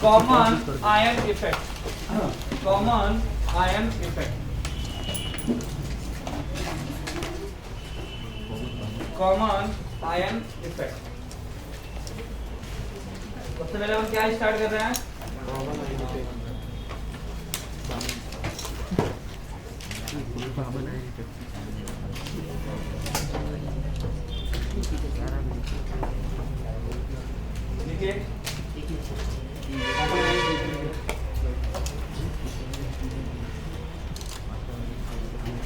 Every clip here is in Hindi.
Common ion effect, common ion effect, common ion effect. सबसे पहले हम क्या स्टार्ट कर रहे हैं? देखिए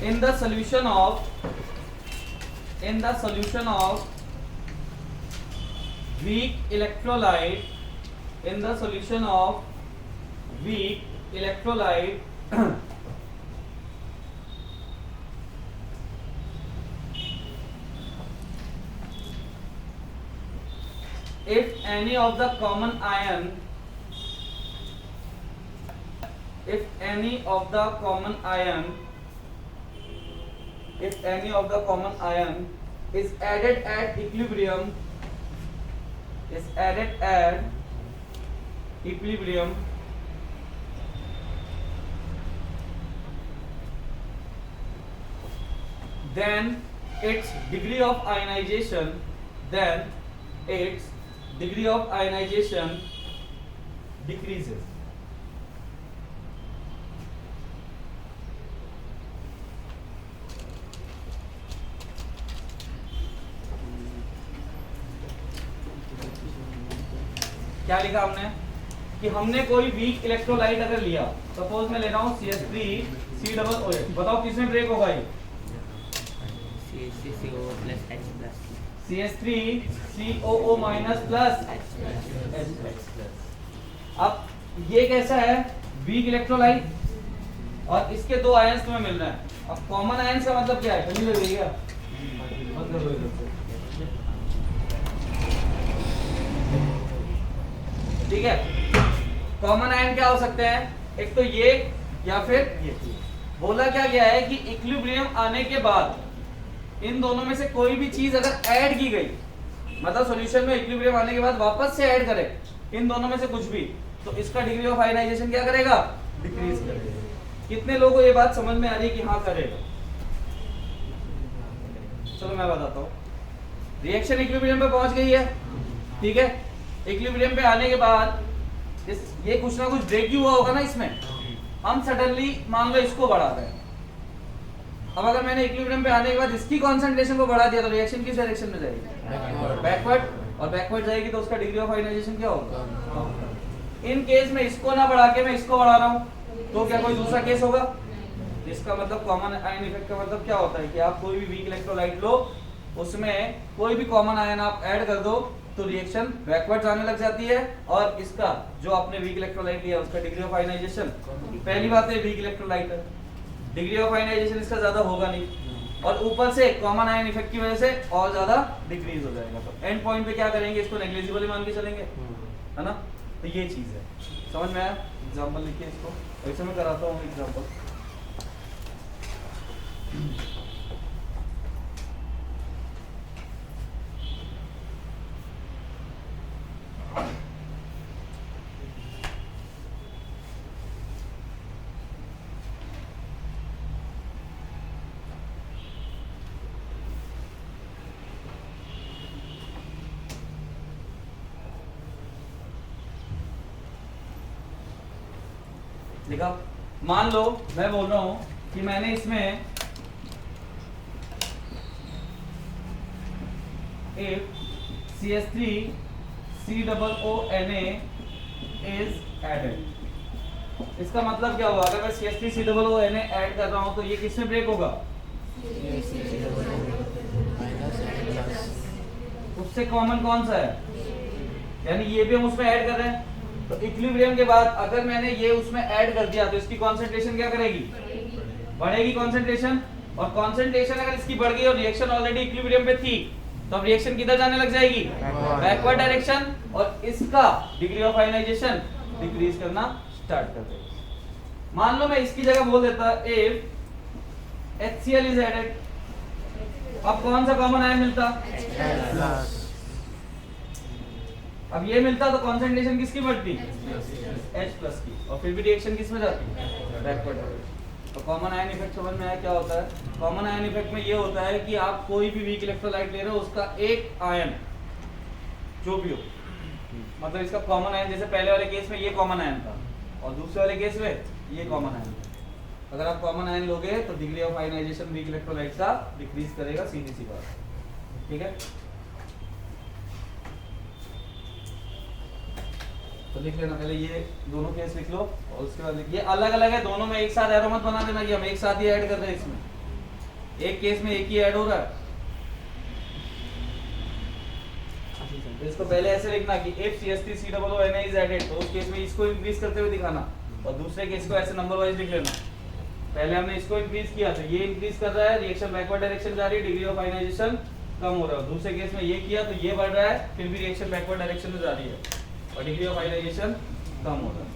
in the solution of weak electrolyte, in the solution of weak electrolyte if any of the common ion, if any of the common ion, if any of the common ion is added at equilibrium, is added at equilibrium, then its degree of ionization, then its degree of ionization decreases. क्या लिखा हमने कि हमने कोई वीक इलेक्ट्रोलाइट अगर लिया, सपोज मैं ले रहा हूँ CH3COOH, बताओ किसमें ब्रेक होगा ये? CH3COO minus plus H+। अब ये कैसा है? वीक इलेक्ट्रोलाइट, और इसके दो आयंस तुम्हें मिल रहे हैं। अब कॉमन आयंस का मतलब क्या है? ठंडी लग रही है क्या? ठीक है, कॉमन आयन क्या हो सकते हैं? एक तो ये या फिर ये। बोला क्या गया है कि इक्विलिब्रियम आने के बाद इन दोनों में से कोई भी चीज अगर ऐड की गई, मतलब सॉल्यूशन में इक्विलिब्रियम आने के बाद वापस से ऐड करे इन दोनों में से कुछ भी, तो इसका डिग्री ऑफ आयनाइजेशन क्या करेगा? डिक्रीज करेगा। कितने लोगों को ये बात समझ में आ रही है कि हाँ करेगा? चलो मैं बताता हूँ। रिएक्शन इक्विलिब्रियम पे पहुंच गई है, ठीक है। इक्विलिब्रियम पे आने के बाद ये कुछ ना कुछ ब्रेक ही हुआ होगा ना इसमें। हम सडनली मान लो इसको बढ़ा रहे हैं। अब अगर मैंने इक्विलिब्रियम पे आने के बाद इसकी कंसंट्रेशन को बढ़ा दिया तो रिएक्शन किस डायरेक्शन में जाएगी? बैकवर्ड। और बैकवर्ड जाएगी तो उसका डिग्री ऑफ आयनाइजेशन क्या होगा? इन केस में इसको ना बढ़ा के मैं इसको बढ़ा रहा हूँ तो क्या कोई दूसरा केस होगा? इसका मतलब कॉमन आयन इफेक्ट का मतलब क्या होता है कि आप कोई भी वीक इलेक्ट्रोलाइट लो, उसमें कोई भी कॉमन आयन आप ऐड कर दो तो रिएक्शन बैकवर्ड जाने लग जाती है, और इसका जो आपने वीक इलेक्ट्रोलाइट लिया उसका डिग्री ऑफ आयनाइजेशन, पहली बात है वीक इलेक्ट्रोलाइट है, डिग्री ऑफ आयनाइजेशन इसका ज्यादा होगा नहीं, और ऊपर से कॉमन आयन इफेक्ट की वजह से और ज्यादा डिक्रीज हो जाएगा। तो एंड पॉइंट पे क्या करेंगे? इसको नेग्लिजिबल मान के चलेंगे, है ना। तो ये चीज है, समझ में आया? एग्जाम्पल लिखिए इसको, ऐसे मैं कराता हूँ एग्जाम्पल। देखा, मान लो मैं बोल रहा हूं कि मैंने इसमें if CH3COONA is added, इसका मतलब क्या हुआ? अगर मैं CH3COONA ऐड कर रहा हूं तो ये किसमें ब्रेक होगा? उससे कॉमन कौन सा है? यानी ये भी हम उसमें ऐड कर रहे हैं। तो इक्विलिब्रियम के बाद अगर मैंने ये उसमें ऐड कर दिया तो इसकी कंसंट्रेशन क्या करेगी? बढ़ेगी कंसंट्रेशन, और कंसंट्रेशन अगर इसकी बढ़ गई और रिएक्शन ऑलरेडी इक्विलिब्रियम पे थी तो अब रिएक्शन किधर जाने लग जाएगी? बैकवर्ड डायरेक्शन, और इसका डिग्री ऑफ आयनाइजेशन डिक्रीज करना स्टार्ट कर देगा। मान लो मैं इसकी जगह बोल देता इफ HCl इज एडेड, अब कौन सा कॉमन आयन मिलता? अब ये मिलता तो कॉन्सेंट्रेशन किसकी बढ़ती, H+ की, और फिर भी रिएक्शन किस में जाती, बैकवर्ड। तो कॉमन आयन इफेक्ट समझ में आया क्या होता है। कॉमन आयन इफेक्ट में ये होता है कि आप कोई भी वीक इलेक्ट्रोलाइट ले रहे हो, उसका एक आयन जो भी हो, मतलब इसका कॉमन आयन, जैसे पहले वाले केस में ये कॉमन आयन था और दूसरे वाले केस में ये कॉमन आयन था। अगर आप कॉमन आयन लोगे तो degree of ionization weak electrolyte का डिक्रीज करेगा, सीधी सी बात, ठीक है। तो लिख लेना पहले ये दोनों केस लिख लो और उसके बाद ये अलग अलग है दोनों में, एक साथ एरो मत बना देना कि हम एक साथ ही ऐड कर रहे हैं इसमें, एक केस में एक ही ऐड हो रहा है। तो इसको पहले ऐसे लिखना कि if CH3COO is added, तो उस केस में इसको इंक्रीज करते हुए दिखाना, और दूसरे केस को ऐसे नंबर वाइज लिख लेना। पहले हमने इसको इंक्रीज किया तो ये इंक्रीज कर रहा है, रिएक्शन बैकवर्ड डायरेक्शन जा रही है, डिग्री ऑफ आयनाइजेशन कम हो रहा है। दूसरे केस में ये किया तो ये बढ़ रहा है, फिर भी रिएक्शन बैकवर्ड डायरेक्शन में जा रही है और डिग्री ऑफ आयनाइजेशन कम हो रहा है।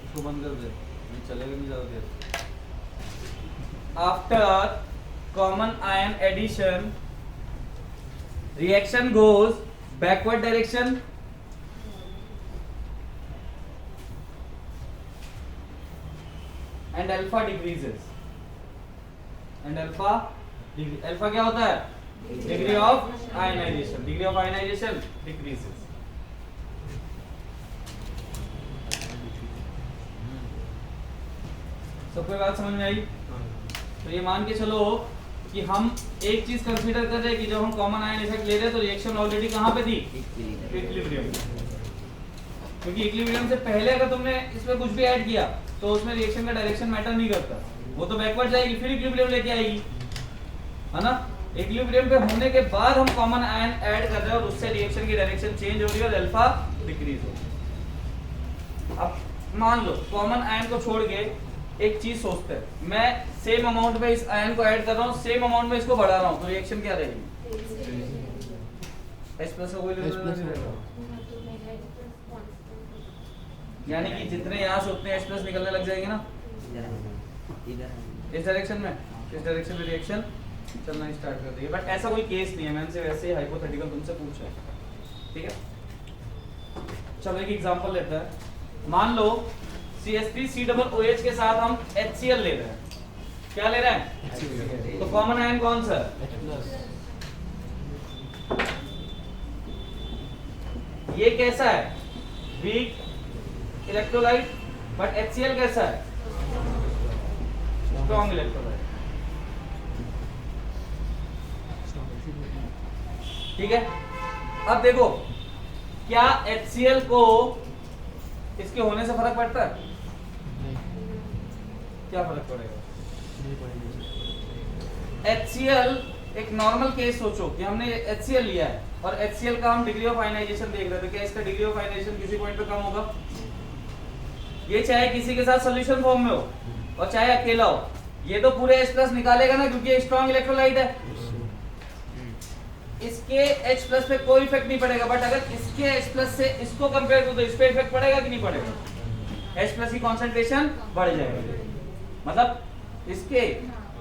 इसको बंद कर दे, चलेगा नहीं ज्यादा देर। After common ion addition, reaction goes backward direction and alpha decreases. And alpha क्या होता है, degree of ionization, degree of ionization decreases. तो कोई बात समझ में आई। तो ये मान के चलो कि हम एक चीज कंसीडर कर रहे हैं कि जब हम कॉमन आयन इफेक्ट ले रहे हैं तो रिएक्शन ऑलरेडी कहाँ पे थी, इक्विलिब्रियम। क्योंकि इक्विलिब्रियम से पहले अगर तुमने इसमें कुछ भी ऐड किया तो उसमें रिएक्शन का डायरेक्शन मैटर नहीं करता, वो तो बैकवर्ड जाएगी फिर इक्विलिब्रियम लेके आएगी, है ना। इक्विलिब्रियम पे होने के बाद हम कॉमन आयन ऐड कर रहे हैं और उससे रिएक्शन की डायरेक्शन चेंज हो रही है और अल्फा डिक्रीज हो रही है। अब मान लो कॉमन आयन को छोड़ के एक चीज सोचते हैं, मैं सेम अमाउंट में इस आयन को ऐड कर रहा हूँ, सेम अमाउंट में इसको बढ़ा रहा हूँ, तो रिएक्शन क्या रहेगी, H+ का कोई लेवल नहीं रहेगा। यानी कि जितने यहाँ से उतने H+ निकलने लग जाएंगे ना इस डायरेक्शन में, इस डायरेक्शन में रिएक्शन चलना स्टार्ट कर देगी। बट ऐसा कोई केस नहीं है, मैंने सिर्फ वैसे ही हाइपोथेटिकल तुमसे पूछा है, ठीक है। चलो एक एग्जांपल लेते हैं। मान लो CH3COOH के साथ हम HCl ले रहे हैं, क्या ले रहे हैं, तो कॉमन आयन कौन सा है, ये कैसा है, वीक इलेक्ट्रोलाइट, बट HCl कैसा है, स्ट्रॉन्ग इलेक्ट्रोलाइट, ठीक है। अब देखो क्या HCl को इसके होने से फर्क पड़ता है, क्या फर्क पड़ेगा, HCl एक नॉर्मल केस सोचो कि हमने HCl लिया है और HCl का हम डिग्री ऑफ आयनाइजेशन देख रहे थे, क्या इसका डिग्री ऑफ आयनाइजेशन किसी पॉइंट पे कम होगा, ये चाहे किसी के साथ सॉल्यूशन फॉर्म में हो और चाहे अकेला हो, ये तो पूरे H+ निकालेगा ना, क्योंकि ये स्ट्रॉन्ग इलेक्ट्रोलाइट है, इसके H+ पे कोई इफेक्ट नहीं पड़ेगा। बट अगर इसके H+ से इसको कंपेयर करो तो इस पे इफेक्ट पड़ेगा कि नहीं पड़ेगा, H+ की कंसंट्रेशन बढ़ जाएगी, मतलब इसके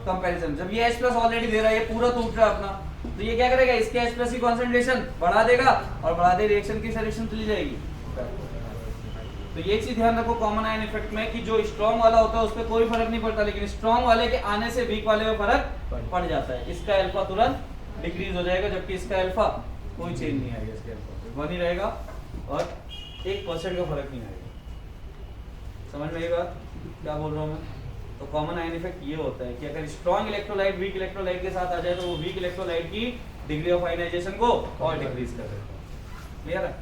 कंपैरिजन। जब ये H+ ऑलरेडी दे रहा है, ये पूरा टूट रहा है अपना, तो ये क्या करेगा, इसके H+ की कंसंट्रेशन बढ़ा देगा और बढ़ाते रिएक्शन की डायरेक्शन चली जाएगी। तो ये चीज ध्यान रखो कॉमन आयन इफेक्ट में कि जो स्ट्रॉन्ग वाला होता है उस पर कोई फर्क नहीं पड़ता, लेकिन स्ट्रॉन्ग वाले के आने से वीक वाले में फर्क पड़ जाता है। इसका अल्फा तुरंत डिक्रीज हो जाएगा, जबकि इसका अल्फा कोई चेंज नहीं आएगा, इसके अल्फा 1 ही रहेगा और 1% का फर्क नहीं आएगा। समझ में आई बात क्या बोल रहा हूँ मैं। तो कॉमन आयन इफेक्ट ये होता है कि अगर स्ट्रॉन्ग इलेक्ट्रोलाइट वीक इलेक्ट्रोलाइट के साथ आ जाए तो वो वीक इलेक्ट्रोलाइट की डिग्री ऑफ आयनाइजेशन को और डिक्रीज कर देता है। क्लियर है।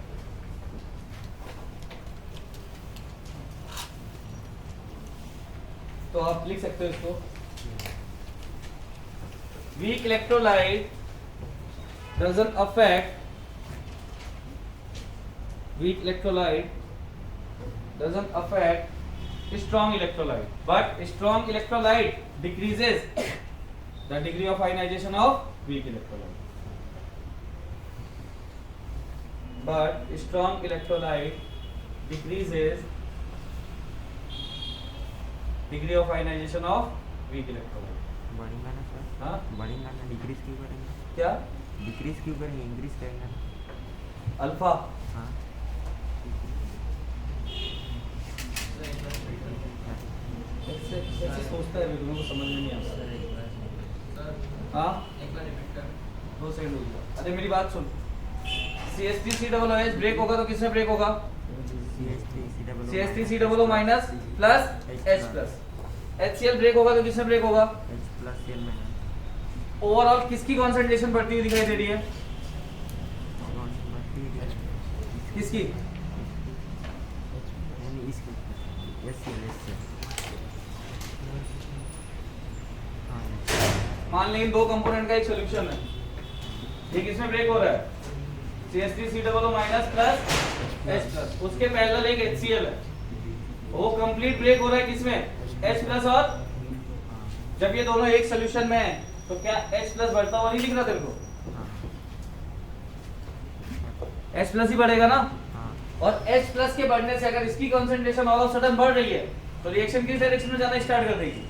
तो आप लिख सकते हो इसको, weak electrolyte doesn't affect weak electrolyte doesn't affect strong electrolyte, but strong electrolyte decreases the degree of ionization of weak electrolyte. But strong electrolyte decreases degree of ionization of weak electrolyte. बढ़ेगा ना सर? हाँ? बढ़ेगा ना, डिक्रीज क्यों करेंगे? क्या? डिक्रीज क्यों करेंगे, इंक्रीज करेंगे ना? अल्फा हाँ कैसे सोचता है, तुम्हें को समझ में नहीं आता। हाँ 2 सेकंड रुक जाओ। अरे मेरी बात सुन, CH3COOH ब्रेक होगा तो किसमें ब्रेक होगा? CH3COO minus plus H plus. HCl break होगा तो किसमें ब्रेक होगा? H plus Cl minus. Overall किसकी कॉन्सेंट्रेशन बढ़ती हुई दिखाई दे रही है? किसकी? यानी इसकी HCl हाँ मान लें इन 2 कंपोनेंट का एक सॉल्यूशन है, ये किसमें ब्रेक हो रहा है? CH3COO minus plus H plus, उसके पैरेलल एक HCl है, वो कंप्लीट ब्रेक हो रहा है किसमें? H plus. और जब ये दोनों एक सॉल्यूशन में है तो क्या H प्लस बढ़ता हुआ नहीं दिख रहा तेरे को? H प्लस ही बढ़ेगा ना। और H प्लस के बढ़ने से अगर इसकी कंसंट्रेशन ऑल ऑफ सडन बढ़ रही है तो रिएक्शन किस डायरेक्शन में जाना स्टार्ट कर देगी,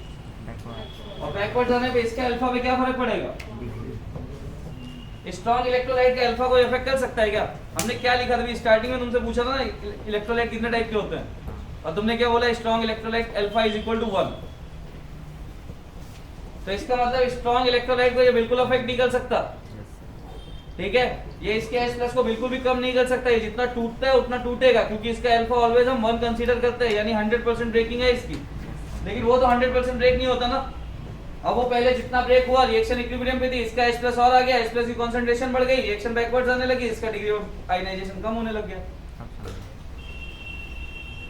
और बैकवर्ड जाने पे इसके अल्फा पे क्या फर्क पड़ेगा? स्ट्रॉन्ग इलेक्ट्रोलाइट के अल्फा को इफेक्ट कर सकता है क्या? हमने क्या लिखा था स्टार्टिंग में, तुमसे पूछा था ना इलेक्ट्रोलाइट कितने टाइप के होते हैं, और तुमने क्या बोला? Strong electrolyte alpha is equal to 1। तो इसका मतलब स्ट्रॉन्ग इलेक्ट्रोलाइट को ये बिल्कुल अफेक्ट नहीं कर सकता, ठीक है? ये इसके H प्लस को बिल्कुल भी कम नहीं कर सकता, ये जितना टूटता है उतना टूटेगा, क्योंकि इसका अल्फा ऑलवेज हम 1 कंसीडर करते हैं, यानी 100% ब्रेकिंग है इसकी। लेकिन वो तो 100% ब्रेक नहीं होता ना। अब वो पहले जितना ब्रेक हुआ रिएक्शन इक्विलिब्रियम पे थी, इसका H प्लस और आ गया, H प्लस की कंसंट्रेशन बढ़ गई, रिएक्शन बैकवर्ड जाने लगी, इसका डिग्री ऑफ आयनाइजेशन कम होने लग गया।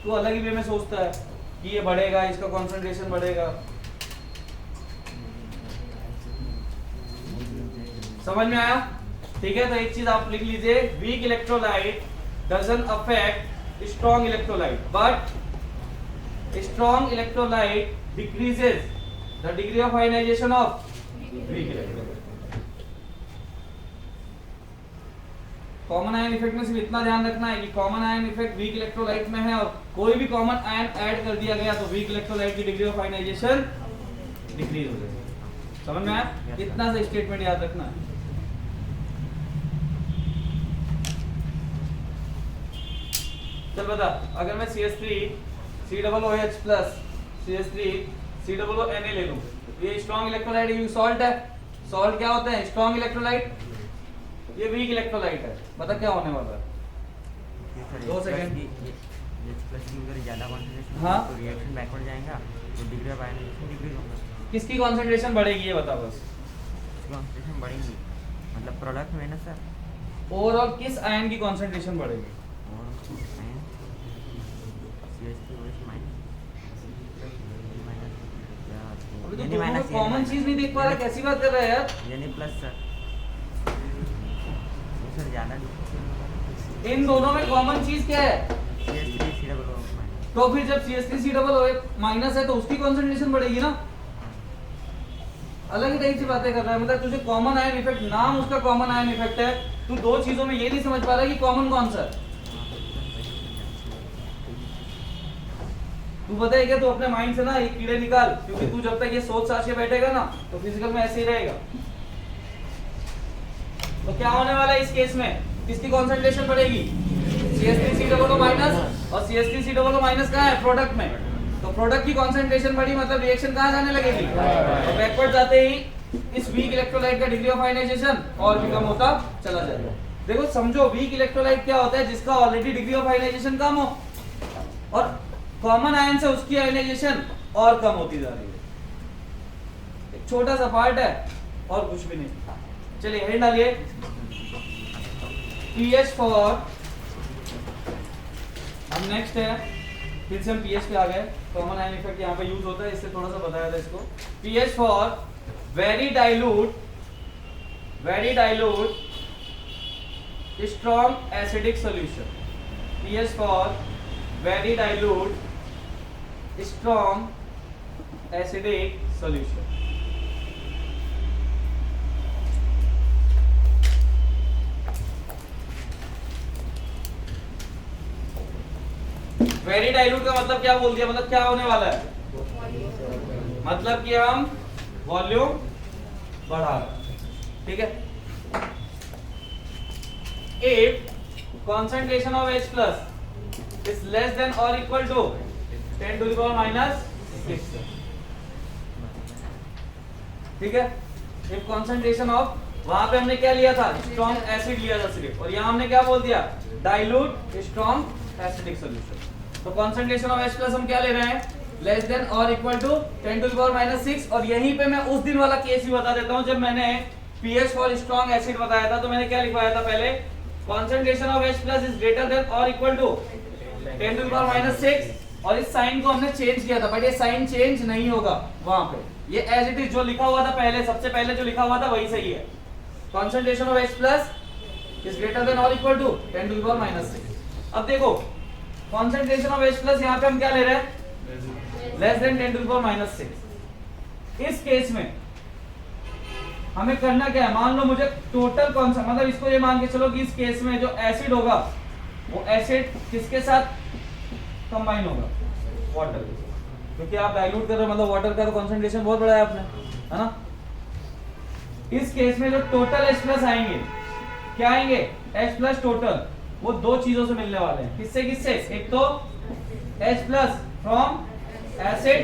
तो अलग ही वे में सोचता है कि ये बढ़ेगा, इसका कंसंट्रेशन बढ़ेगा। समझ में आया? ठीक है, तो एक चीज आप लिख लीजिए, weak electrolyte doesn't affect strong electrolyte, but strong electrolyte decreases the degree of ionization of weak electrolyte. Common ion effect में सिर्फ इतना ध्यान रखना है कि common ion effect weak electrolyte में है, और कोई भी कॉमन आयन ऐड कर दिया गया तो वीक इलेक्ट्रोलाइट की डिग्री ऑफ आयनाइजेशन डिक्रीज हो जाएगी। समझ में आया? इतना सा स्टेटमेंट याद रखना है। चल बता, अगर मैं CH3COOH प्लस CH3COO Na ले लूं, ये स्ट्रॉन्ग इलेक्ट्रोलाइट, ये सॉल्ट है। सॉल्ट क्या होते हैं? Strong electrolyte. ये वीक इलेक्ट्रोलाइट है। बता क्या होने वाला है? 2 सेकंड। H प्लस की अगर ज्यादा कंसंट्रेशन हाँ? तो रिएक्शन बैकवर्ड जाएगा, तो डिग्री ऑफ आयनाइजेशन डिक्रीज होगा। किसकी कंसंट्रेशन बढ़ेगी ये बता बस। कंसंट्रेशन बढ़ेगी मतलब प्रोडक्ट में ना सर। ओवरऑल किस आयन की कंसंट्रेशन बढ़ेगी? और CH3OH अभी तो दोनों में कॉमन चीज नहीं देख पा रहा, कैसी बात कर रहा है यार? यानी प्लस सर ज्यादा इन दोनों में कॉमन चीज क्या है? CH3COOH तो फिर जब CH3COOH माइनस है तो उसकी कंसंट्रेशन बढ़ेगी ना। अलग ही टाइप से बातें कर रहा है, मतलब तुझे कॉमन आयन इफेक्ट, नाम उसका कॉमन आयन इफेक्ट है, तू 2 चीजों में ये नहीं समझ पा रहा कि कॉमन कौन सा है। तू बताए क्या? तू अपने माइंड से ना ये कीड़े निकाल, क्योंकि तू जब तक ये सोच साच के बैठेगा ना तो फिजिकल में ऐसे ही रहेगा। तो क्या होने वाला है इस केस में? किसकी कंसंट्रेशन बढ़ेगी? CH3COO माइनस, और CH3COO माइनस कहाँ है? प्रोडक्ट में। तो प्रोडक्ट की कंसंट्रेशन बढ़ी मतलब रिएक्शन कहाँ जाने लगेगी? तो बैकवर्ड जाते ही इस वीक इलेक्ट्रोलाइट का डिग्री ऑफ आयनाइजेशन और भी कम होता चला जाएगा। देखो समझो, वीक इलेक्ट्रोलाइट क्या होता है? जिसका ऑलरेडी डिग्री ऑफ आयनाइजेशन कम हो, और कॉमन आयन से उसकी आयनाइजेशन और कम होती जा रही है। एक छोटा सा पार्ट है और कुछ भी नहीं। चलिए हेड डालिए, पीएच फॉर, अब नेक्स्ट है, फिर से हम पीएच पे आ गए। कॉमन आयन इफेक्ट यहाँ पे यूज होता है, इससे थोड़ा सा बताया था इसको। PH for very dilute strong acidic solution. PH for very dilute strong acidic solution. Very dilute का मतलब क्या बोल दिया, मतलब क्या होने वाला है, मतलब कि हम वॉल्यूम बढ़ा रहे हैं, ठीक है। If concentration of H plus is less than or equal to 10 to the power minus 6, ठीक है। if concentration of, वहां पे हमने क्या लिया था, स्ट्रॉन्ग एसिड लिया था सिर्फ, और यहां हमने क्या बोल दिया, डाइल्यूट स्ट्रॉन्ग एसिडिक सॉल्यूशन। तो concentration of H plus हम क्या ले रहे हैं, लेस देन और equal to 10 to the power minus 6। और यहीं पे मैं उस दिन वाला केस भी बता देता हूं, जब मैंने pH फॉर स्ट्रॉन्ग एसिड बताया था, तो मैंने क्या लिखवाया था पहले, concentration of H plus is greater than or equal to 10 to the power minus 6, और इस साइन को हमने चेंज किया था, बट ये साइन चेंज नहीं होगा वहां पे, ये एज इट इज जो लिखा हुआ था पहले, सबसे पहले जो लिखा हुआ था वही सही है। concentration of H plus is greater than or equal to 10 to the power minus 6। अब देखो concentration of H plus यहाँ पे हम क्या ले रहे हैं, less than 10 to the power minus 6। इस केस में हमें करना क्या है, मान लो मुझे टोटल कौन सा, मतलब इसको ये मान के चलो कि इस केस में जो एसिड होगा वो एसिड किसके साथ कंबाइन होगा, वाटर, क्योंकि आप डाइल्यूट कर रहे हो, मतलब वाटर का तो कंसंट्रेशन बहुत बड़ा है आपने, है ना। इस केस में जो टोटल H प्लस आएंगे, क्या आएंगे, H प्लस टोटल, वो दो चीजों से मिलने वाले हैं, किससे किससे, एक तो H प्लस फ्रॉम एसिड,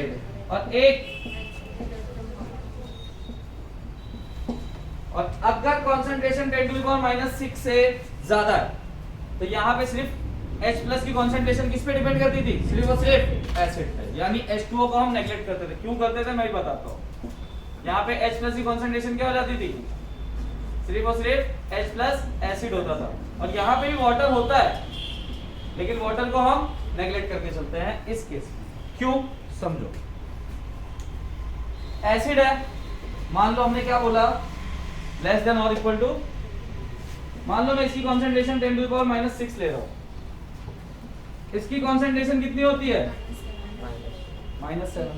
और अगर concentration 10 to the power minus 6 से ज्यादा है, तो यहाँ पे सिर्फ H प्लस की कंसंट्रेशन किस पे डिपेंड करती थी, सिर्फ और सिर्फ एसिड पे, यानी H2O को हम नेग्लेक्ट करते थे। क्यों करते थे मैं भी बताता हूँ। यहाँ पे H प्लस की कंसंट्रेशन क्या हो जाती थी, सिर्फ और सिर्फ H प्लस एसिड होता था, और यहाँ पे भी वाटर होता है, लेकिन वाटर को हम नेग्लेक्ट करके चलते हैं इस केस में। क्यों, समझो। एसिड है, मान लो हमने क्या बोला, लेस देन और इक्वल टू, मान लो मैं इसकी concentration 10 to the power minus 6 ले रहा हूं, इसकी कंसंट्रेशन कितनी होती है, -7,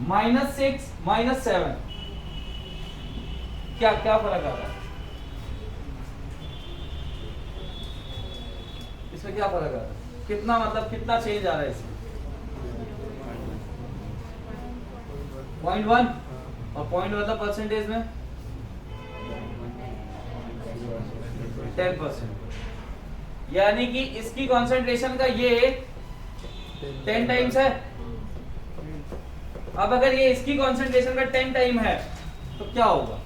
-6 -7, क्या क्या फर्क आता है इसमें, क्या फर्क आता है, कितना मतलब कितना चेंज आ रहा है इसमें, 0.1, और पॉइंट मतलब परसेंटेज में 10%, यानी कि इसकी कंसंट्रेशन का ये 10 टाइम्स है। अब अगर ये इसकी कंसंट्रेशन का 10 टाइम है तो क्या होगा,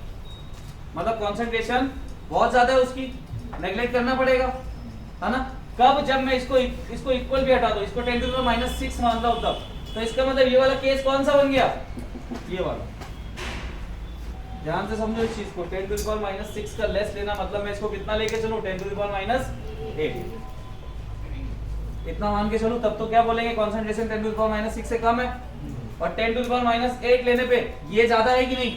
मतलब कंसंट्रेशन बहुत ज्यादा है, उसकी नेग्लेक्ट करना पड़ेगा, है ना। कब, जब मैं इसको इक्वल भी हटा दो, इसको 10 to the power minus 6 मानता हूं तब, तो इसका मतलब ये वाला केस कौन सा बन गया, ये वाला। ध्यान से समझो इस चीज को, 10 to the power minus 6 का लेस लेना मतलब मैं इसको कितना लेके चलूं, 10 to the power minus 8, इतना मान के चलूं, तब तो क्या बोलेंगे, concentration 10 to the power minus 6 से कम है, और 10 to the power minus 8 लेने पे ये ज्यादा है कि नहीं,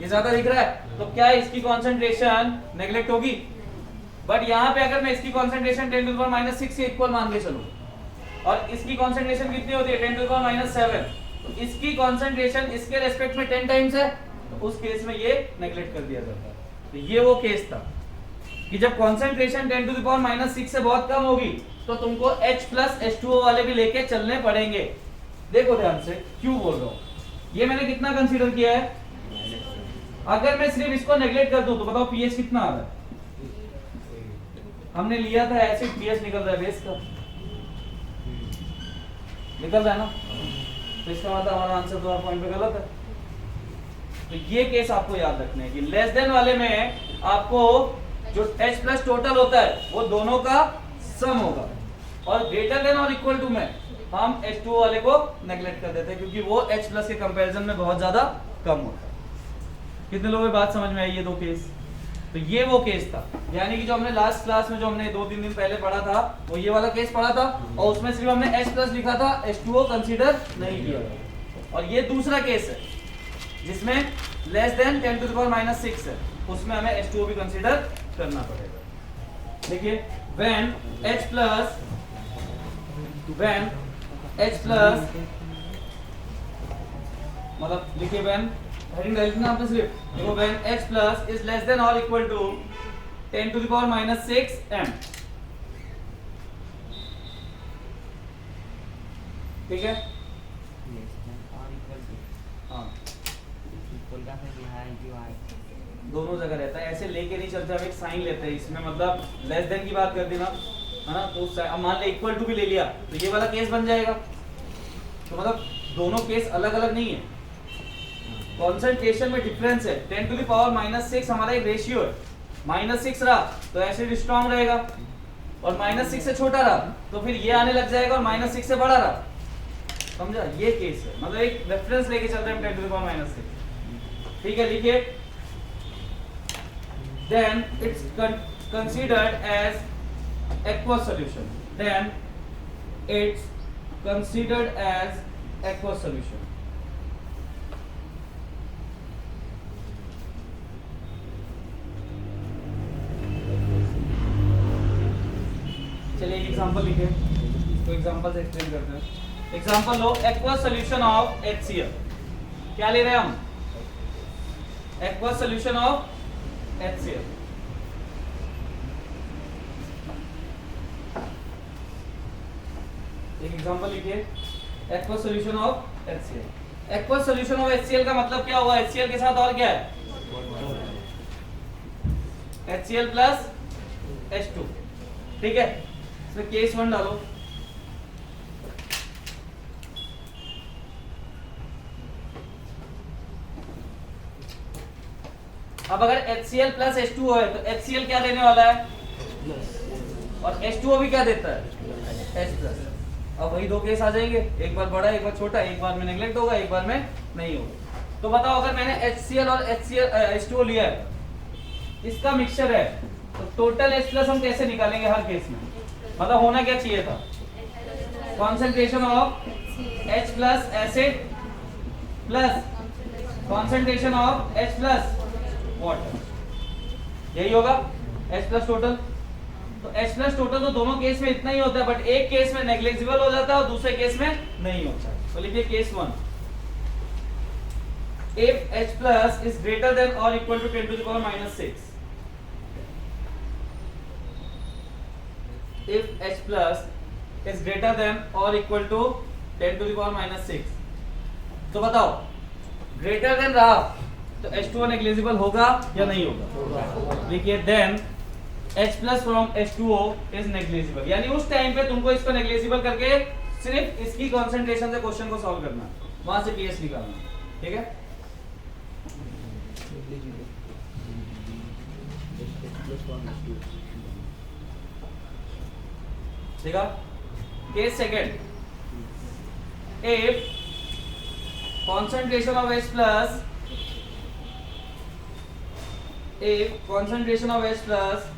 ये ज्यादा दिख रहा है, तो क्या इसकी कंसंट्रेशन नेग्लेक्ट होगी। बट यहाँ पे अगर मैं इसकी concentration 10 to the power minus 6 के इक्वल मान के चलूं, और इसकी कंसंट्रेशन कितनी होती है, 10 to the power minus 7, तो इसकी कंसंट्रेशन इसके रेस्पेक्ट में 10 टाइम्स है, तो उस केस में ये नेग्लेक्ट कर दिया जाता है। तो ये वो केस था कि जब concentration 10 to the power minus 6 से बहुत कम होगी, तो तुमको H plus H2O वाले भी लेके चलने पड़ेंगे। देखो ध्यान से, क्यों बोल रहा हूँ, ये मैंने कितना कंसीडर किया है, अगर मैं सिर्फ इसको नेग्लेक्ट कर दूं तो बताओ pH कितना आ रहा है, हमने लिया था एसिड, pH निकल रहा है बेस का, निकल रहा है ना, तो इसका मतलब हमारा आंसर तुम्हारा पॉइंट पे गलत है। तो ये केस आपको याद रखना है कि लेस देन वाले में आपको जो H प्लस टोटल होता है वो दोनों का सम होगा, और ग्रेटर देन और इक्वल टू में हम H2O वाले को नेग्लेक्ट कर देते हैं, क्योंकि वो H प्लस के कंपैरिजन में बहुत ज्यादा कम होता है। कितने लोगों को बात समझ में आई ये दो केस। तो ये वो केस था, यानी कि जो हमने लास्ट क्लास में जो हमने 2-3 दिन पहले पढ़ा था वो ये वाला केस पढ़ा था, और उसमें सिर्फ हमने H प्लस लिखा था, H2O कंसीडर नहीं किया था। और ये दूसरा केस है जिसमें less than 10 to the power minus 6 है, उसमें हमें H2O भी कंसीडर करना पड़ेगा। देखिए when H plus when H plus, मतलब लिखिए व्हेन, हेडिंग डाल देना आपने सिर्फ, देखो when H plus is less than और equal to 10 to the power minus 6 m, ठीक है। और इक्वल टू, हाँ इक्वल का फिर यहाँ है जो आई दोनों जगह रहता है, ऐसे लेके नहीं चलते, हम एक साइन लेते हैं इसमें, मतलब लेस देन की बात कर दी ना, है ना, तो अब मान ले इक्वल टू भी ले लिया तो ये वाला केस बन जाएगा। तो मतलब दोनों केस अलग अलग नहीं है, कॉन्सेंट्रेशन में डिफरेंस है। 10 टू द पावर माइनस 6 हमारा एक रेशियो है, माइनस 6 रहा तो एसिड स्ट्रॉन्ग रहेगा, और माइनस 6 से छोटा रहा तो फिर ये आने लग जाएगा, और माइनस 6 से बड़ा रहा, समझा, ये केस है, मतलब एक रेफरेंस लेके चल रहे हैं 10 टू द पावर माइनस 6, ठीक है। लिखिए then it's considered as aqueous solution, then it's considered as aqueous solution। चलिए एक एग्जांपल लिखिए, तो एग्जांपल से एक्सप्लेन करते हैं। Example low, aqueous solution of HCl, क्या ले रहे हैं हम, aqueous solution of HCl, एक एग्जांपल लिखिए, aqueous solution of HCl। aqueous solution of HCl का मतलब क्या हुआ, HCl के साथ और क्या है, HCl प्लस H2, ठीक है। इसमें केस 1 डालो, अब अगर HCl प्लस H2O है तो HCl क्या देने वाला है, और H2O भी क्या देता है, H प्लस। अब वही दो केस आ जाएंगे, एक बार बड़ा एक बार छोटा, एक बार में नेग्लेक्ट होगा एक बार में नहीं होगा। तो बताओ अगर मैंने HCl और H2O लिया है, इसका मिक्सचर है, तो टोटल H प्लस हम कैसे निकालेंगे हर केस में, मतलब होना क्या चाहिए था, concentration of H plus acid plus concentration of H plus water, यही होगा H प्लस टोटल। तो H प्लस टोटल तो दोनों केस में इतना ही होता है, बट एक केस में नेग्लिजिबल हो जाता है और दूसरे केस में नहीं होता है। तो लिखिए case 1, if H plus is greater than or equal to 10 to the power minus 6, if H plus is greater than or equal to 10 to the power minus 6, तो बताओ ग्रेटर देन रहा तो H2O नेग्लिजिबल होगा या नहीं होगा, लिखिए then H plus from H2O is negligible, यानी उस टाइम पे तुमको इसको नेग्लिजिबल करके सिर्फ इसकी कंसंट्रेशन से क्वेश्चन को सॉल्व करना, वहां से पीएच निकालना, ठीक है। ठीक है। Case second, if concentration of H plus, if concentration of H plus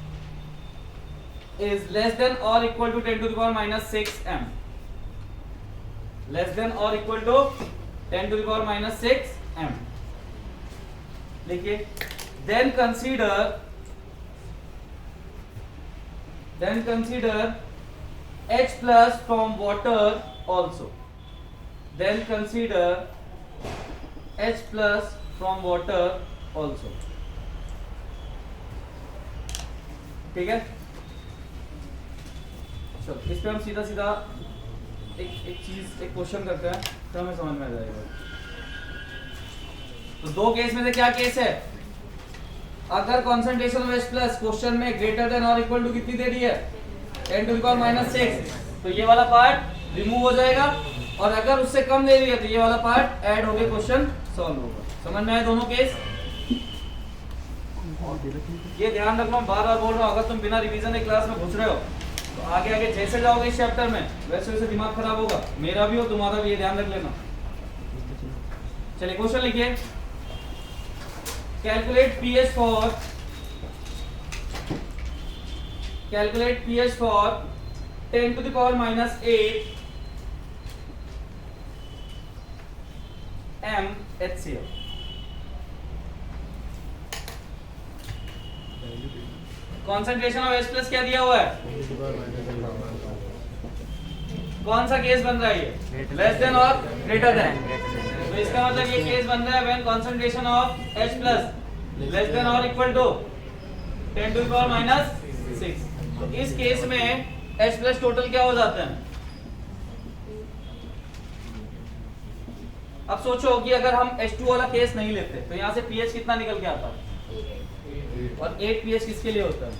is less than or equal to 10 to the power minus 6 m, less than or equal to 10 to the power minus 6 m, लिखिए then consider H plus from water also, then consider H plus from water also, ठीक है। चलो इस पे हम सीधा सीधा एक चीज एक क्वेश्चन करते हैं तो हमें समझ में आ जाएगा। तो दो केस में से क्या केस है, अगर concentration of H plus question में ग्रेटर देन और इक्वल टू कितनी दे दी है 10 टू द पावर माइनस 6, तो ये वाला पार्ट रिमूव हो जाएगा, और अगर उससे कम दे दी है तो ये वाला पार्ट ऐड होके क्वेश्चन सॉल्व होगा। समझ में आए दोनों केस, ये ध्यान रखना, बार बार बोल रहा हूँ, अगर तुम बिना रिवीजन एक क्लास में घुस रहे हो तो आगे आगे जैसे जाओगे इस चैप्टर में वैसे वैसे दिमाग खराब होगा, मेरा भी हो तुम्हारा भी, ये ध्यान रख लेना। चलिए क्वेश्चन लिखिए, calculate pH for 10 to the power minus 8 m HCl। Concentration of H plus क्या दिया हुआ है, कौन सा केस बन रहा है ये? लेस देन और ग्रेटर देन। तो इसका मतलब ये केस बन रहा है when concentration of H plus less than और equal to 10 to the power minus 6। तो इस केस में H प्लस टोटल क्या हो जाता है? अब सोचो कि अगर हम H2 वाला केस नहीं लेते तो यहाँ से pH कितना निकल के आता है? और 8 pH किसके लिए होता है?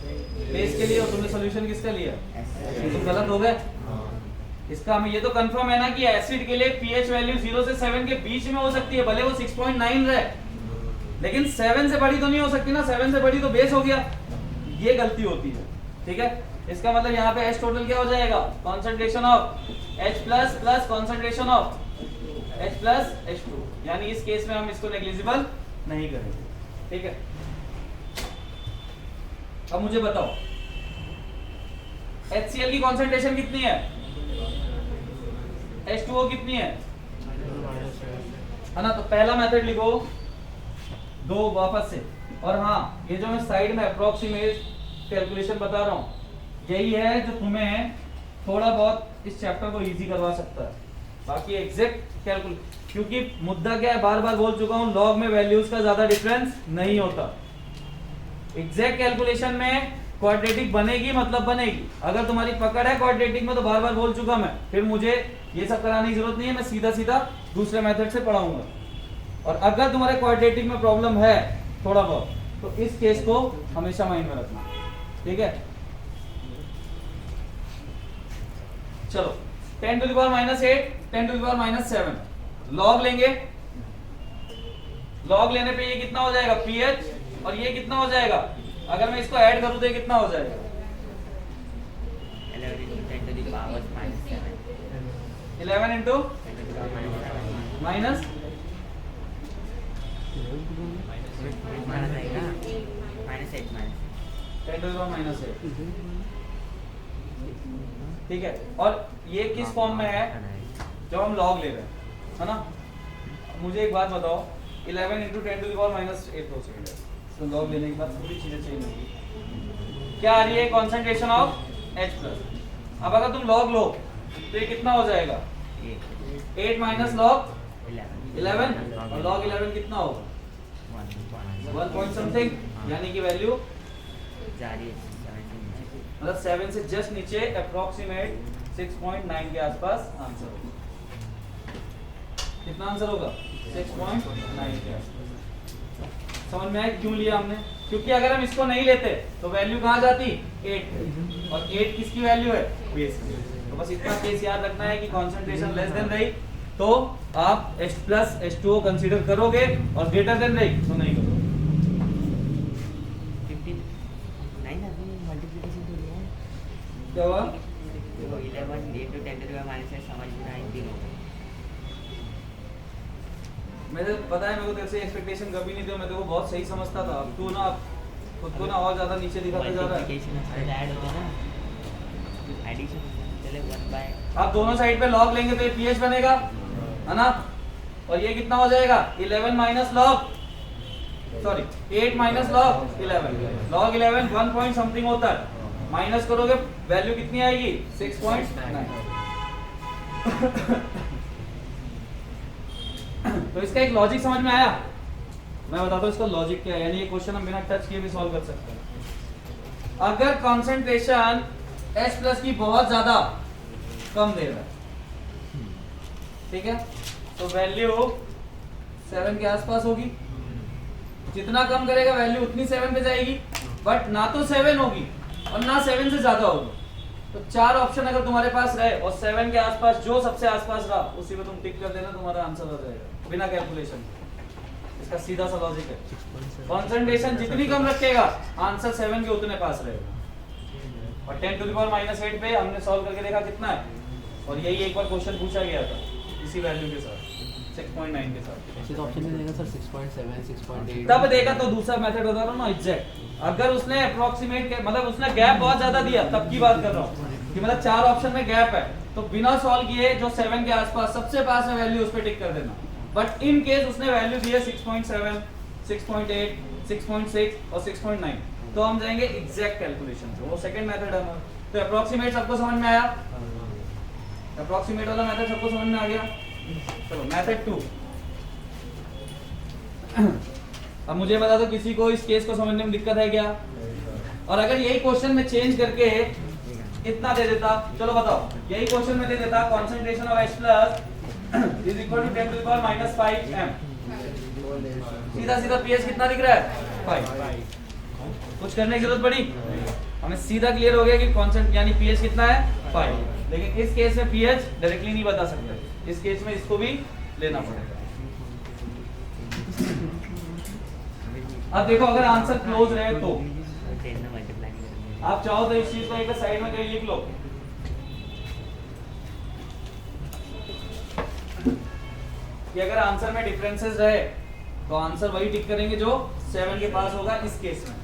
बेस के लिए। और तुमने सॉल्यूशन किसका लिया? तो गलत हो गए। इसका हमें ये तो कंफर्म है ना कि एसिड के लिए pH वैल्यू 0 से 7 के बीच में हो सकती है, भले वो 6.9 रहे, लेकिन 7 से बड़ी तो नहीं हो सकती ना। 7 से बड़ी तो बेस हो गया। ये गलती होती है, ठीक है। इसका मतलब यहाँ पे H टोटल क्या हो जाएगा? Concentration of H plus plus concentration of H plus H2, यानी इस केस में हम इसको नेग्लिजिबल नहीं करेंगे, ठीक है। अब मुझे बताओ HCl की कॉन्सेंट्रेशन कितनी है? H2O कितनी है ना? तो पहला मेथड लिखो दो वापस से। और हाँ, ये जो मैं साइड में अप्रोक्सीमेट कैलकुलेशन बता रहा हूँ, यही है जो तुम्हें थोड़ा बहुत इस चैप्टर को इजी करवा सकता है। बाकी एग्जैक्ट कैलकुलेशन, क्योंकि मुद्दा क्या है, बार बार बोल चुका हूँ, लॉग में वैल्यूज का ज्यादा डिफरेंस नहीं होता। एग्जैक्ट कैलकुलेशन में क्वाड्रेटिक बनेगी मतलब बनेगी। अगर तुम्हारी पकड़ है क्वाड्रेटिक में, तो बार बार बोल चुका मैं, फिर मुझे ये सब कराने की जरूरत नहीं है, मैं सीधा सीधा दूसरे मेथड से पढ़ाऊंगा। और अगर तुम्हारे क्वाड्रेटिक में प्रॉब्लम है थोड़ा बहुत, तो इस केस को हमेशा माइंड में रखना, ठीक है। चलो 10 to the power minus 8, 10 to the power minus 7 log लेंगे। लॉग लेने पे ये कितना हो जाएगा? pH। और ये कितना हो जाएगा? अगर मैं इसको ऐड करूं तो ये कितना हो जाएगा? 11 into 10 to the power minus 7. 11 into 10 to the power minus 7. Minus माना जाएगा minus 8 minus 10 to the power minus 8, ठीक है। और ये किस फॉर्म में है? जब हम लॉग ले रहे हैं, है ना। मुझे एक बात बताओ, 11 into 10 to the power minus 8 हो सकता है, तो लॉग लेने के बाद थोड़ी चीजें चेंज होगी। क्या आ रही है? Concentration of H plus. अब अगर तुम लॉग लो तो ये कितना हो जाएगा? 8 माइनस लॉग 11, और लॉग 11 कितना होगा? 1 पॉइंट समथिंग, यानी कि वैल्यू मतलब 7 से जस्ट नीचे, अप्रोक्सीमेट 6.9 के आसपास आंसर होगा। कितना आंसर होगा? 6.9 के आसपास। समझ में आया क्यों लिया हमने? क्योंकि अगर हम इसको नहीं लेते तो वैल्यू कहाँ जाती? 8, और 8 किसकी वैल्यू है? बेस की। तो बस इतना केस याद रखना है कि कॉन्सेंट्रेशन लेस देन रही तो आप H प्लस H2O कंसीडर करोगे, और ग्रेटर देन रही तो नहीं करोगे। 59 अभी मल्टीप्लिकेशन तो लिया है। क्या हुआ? देखो 11 into 10 to the power minus 8 समझ में आई तीनों। मुझे पता है, मेरे को तेरे से एक्सपेक्टेशन कभी नहीं थी, मैं तेरे को बहुत सही समझता था। अब तू ना खुद को ना और ज्यादा नीचे दिखाता जा रहा है। मल्टीप्लिकेशन ऐड होता है ना, एडिशन चले 1 बाय। आप दोनों साइड पे लॉग लेंगे तो ये pH बनेगा, है ना। और ये कितना हो जाएगा? 11 minus log, sorry 8 minus log 11। Log 11 1 point something होता है, माइनस करोगे वैल्यू कितनी आएगी? 6.9। तो इसका एक लॉजिक समझ में आया? मैं बताता हूँ इसका लॉजिक क्या है, यानी ये क्वेश्चन हम बिना टच किए भी सॉल्व कर सकते हैं। अगर कंसंट्रेशन H प्लस की बहुत ज्यादा कम दे रहा है, ठीक है, तो वैल्यू 7 के आसपास होगी। जितना कम करेगा वैल्यू उतनी 7 पे जाएगी, बट ना तो 7 होगी और ना 7 से ज्यादा होगी। तो 4 ऑप्शन अगर तुम्हारे पास रहे और 7 के आसपास जो सबसे आसपास रहा उसी में तुम टिक कर देना, तुम्हारा आंसर हो जाएगा बिना कैलकुलेशन। इसका सीधा सा लॉजिक है, कंसंट्रेशन जितनी कम रखेगा आंसर 7 के उतने पास रहेगा। और 10 टू द पावर माइनस 8 पे हमने सॉल्व करके देखा कितना है, और यही एक बार क्वेश्चन पूछा गया था इसी वैल्यू के साथ, 6.9 के साथ। ऑप्शन में देगा सर 6.7 6.8 तब देखा तो दूसरा मेथड बता रहा हूँ ना, एग्जैक्ट। अगर उसने अप्रोक्सीमेट मतलब उसने गैप बहुत ज्यादा दिया तब की बात कर रहा हूँ कि मतलब 4 ऑप्शन में गैप है, तो बिना सॉल्व किए जो 7 के आसपास सबसे पास में वैल्यू उस पे टिक कर देना। बट इन केस उसने वैल्यू दी है 6.7, 6.8, 6.6 और 6.9, तो हम जाएंगे एग्जैक्ट कैलकुलेशन से, वो सेकंड मेथड है हमारा। तो अप्रोक्सीमेट सबको समझ में आया? अप्रोक्सीमेट वाला मेथड सबको समझ में आ गया? चलो मेथड 2। अब मुझे बता दो किसी को इस केस को समझने में दिक्कत है क्या? और अगर यही क्वेश्चन में चेंज करके इतना दे देता, चलो बताओ, यही क्वेश्चन में दे देता concentration of H plus is equal to 10 to the power minus 5 m, सीधा सीधा pH कितना दिख रहा है? 5। कुछ करने की जरूरत पड़ी? हमें सीधा क्लियर हो गया कि कांस्टेंट यानी pH कितना है? 5। लेकिन इस केस में pH डायरेक्टली नहीं बता सकते, इस केस में इसको भी लेना पड़ेगा। अब देखो अगर आंसर क्लोज रहे तो आप चाहो तो इस चीज को एक साइड में कहीं लिख लो कि अगर आंसर में डिफरेंसेस रहे तो आंसर वही टिक करेंगे जो 7 के पास होगा इस केस में,